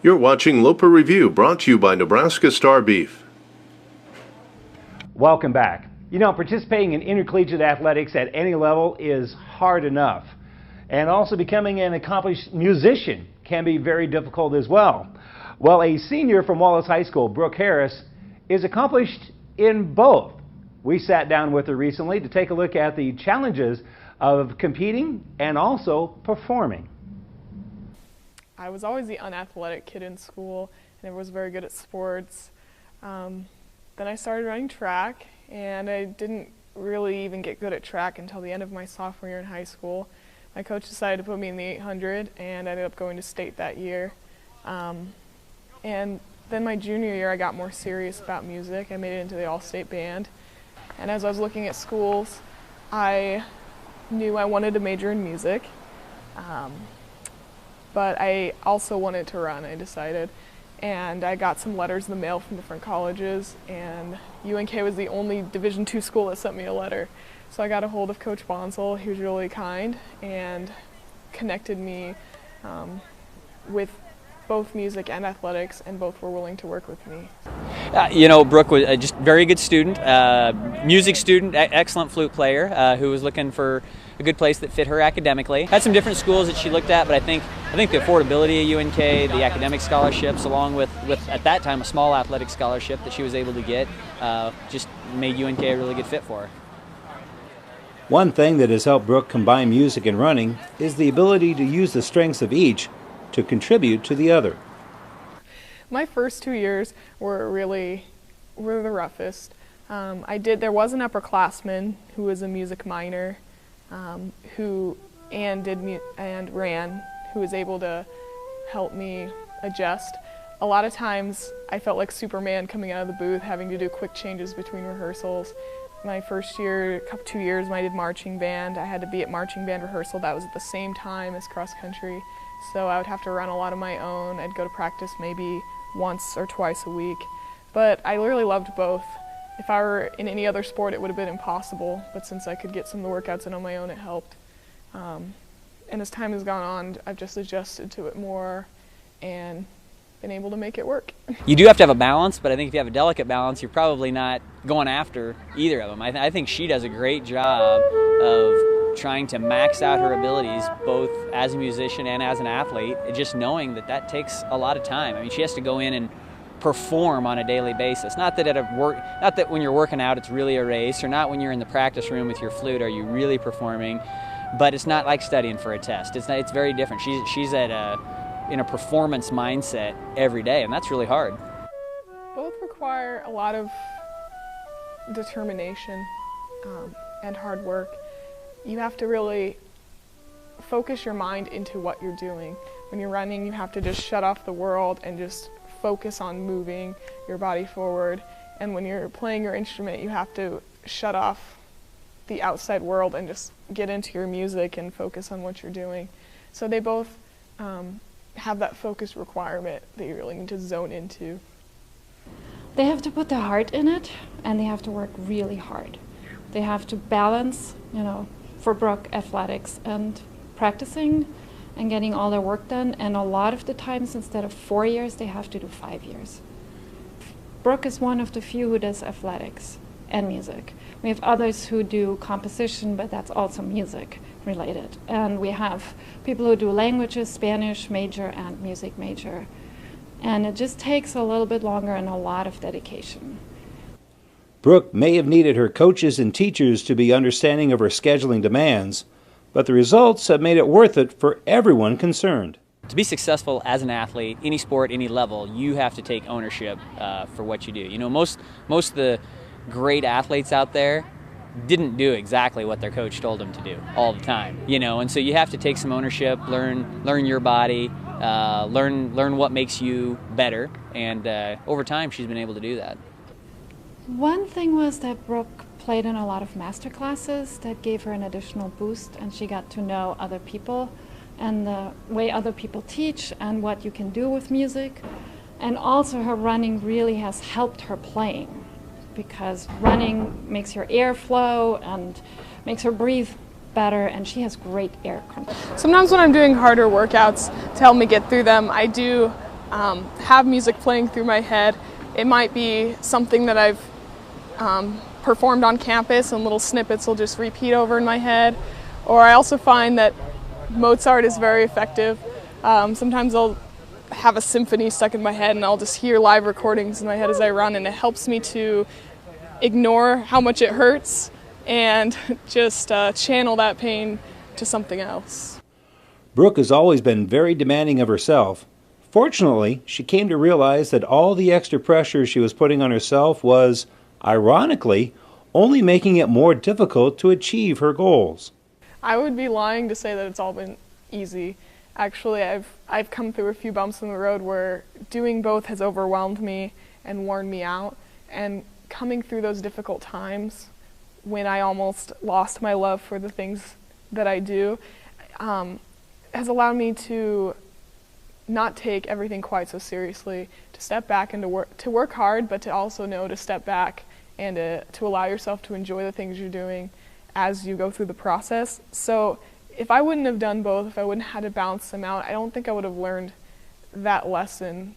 You're watching Loper Review, brought to you by Nebraska Star Beef. Welcome back. You know, participating in intercollegiate athletics at any level is hard enough. And also becoming an accomplished musician can be very difficult as well. Well, a senior from Wallace High School, Brooke Harris, is accomplished in both. We sat down with her recently to take a look at the challenges of competing and also performing. I was always the unathletic kid in school, and never was very good at sports. Then I started running track, and I didn't really even get good at track until the end of my sophomore year in high school. My coach decided to put me in the 800, and I ended up going to state that year. And then my junior year, I got more serious about music. I made it into the all-state band. And as I was looking at schools, I knew I wanted to major in music. But I also wanted to run, I decided. And I got some letters in the mail from different colleges, and UNK was the only Division II school that sent me a letter. So I got a hold of Coach Bonsall. He was really kind and connected me with both music and athletics, and both were willing to work with me. You know, Brooke was just a very good student, music student, excellent flute player, who was looking for a good place that fit her academically. Had some different schools that she looked at, but I think the affordability of UNK, the academic scholarships, along with at that time a small athletic scholarship that she was able to get, just made UNK a really good fit for her. One thing that has helped Brooke combine music and running is the ability to use the strengths of each to contribute to the other. My first 2 years were the roughest. There was an upperclassman who was a music minor, who ran, who was able to help me adjust. A lot of times I felt like Superman coming out of the booth, having to do quick changes between rehearsals. My first year, 2 years, when I did marching band, I had to be at marching band rehearsal. That was at the same time as cross country, so I would have to run a lot of my own. I'd go to practice maybe once or twice a week, but I really loved both. If I were in any other sport, it would have been impossible, but since I could get some of the workouts in on my own, it helped. And as time has gone on, I've just adjusted to it more and been able to make it work. You do have to have a balance, but I think if you have a delicate balance, you're probably not going after either of them. I think she does a great job of trying to max out her abilities, both as a musician and as an athlete, just knowing that takes a lot of time. I mean, she has to go in and perform on a daily basis. Not that when you're working out it's really a race, or not when you're in the practice room with your flute are you really performing, but it's not like studying for a test. It's very different. She's in a performance mindset every day, and that's really hard. Both require a lot of determination and hard work. You have to really focus your mind into what you're doing. When you're running, you have to just shut off the world and just focus on moving your body forward. And when you're playing your instrument, you have to shut off the outside world and just get into your music and focus on what you're doing. So they both have that focus requirement that you really need to zone into. They have to put their heart in it, and they have to work really hard. They have to balance, for Brooke, athletics and practicing and getting all their work done, and a lot of the times instead of 4 years they have to do 5 years. Brooke is one of the few who does athletics and music. We have others who do composition, but that's also music related. And we have people who do languages, Spanish major and music major. And it just takes a little bit longer and a lot of dedication. Brooke may have needed her coaches and teachers to be understanding of her scheduling demands, but the results have made it worth it for everyone concerned. To be successful as an athlete, any sport, any level, you have to take ownership for what you do. You know, most of the great athletes out there didn't do exactly what their coach told them to do all the time, and so you have to take some ownership, learn your body, learn what makes you better, and over time she's been able to do that. One thing was that Brooke played in a lot of master classes that gave her an additional boost, and she got to know other people and the way other people teach and what you can do with music. And also her running really has helped her playing, because running makes your air flow and makes her breathe better, and she has great air control. Sometimes when I'm doing harder workouts to help me get through them, I do have music playing through my head. It might be something that I've performed on campus and little snippets will just repeat over in my head. Or I also find that Mozart is very effective. Sometimes I'll have a symphony stuck in my head and I'll just hear live recordings in my head as I run, and it helps me to ignore how much it hurts and just channel that pain to something else. Brooke has always been very demanding of herself. Fortunately, she came to realize that all the extra pressure she was putting on herself was, ironically, only making it more difficult to achieve her goals. I would be lying to say that it's all been easy. Actually, I've come through a few bumps in the road where doing both has overwhelmed me and worn me out. And coming through those difficult times when I almost lost my love for the things that I do has allowed me to not take everything quite so seriously, to step back and to work hard, but to also know to step back and to allow yourself to enjoy the things you're doing as you go through the process. So if I wouldn't have done both, if I wouldn't have had to balance them out, I don't think I would have learned that lesson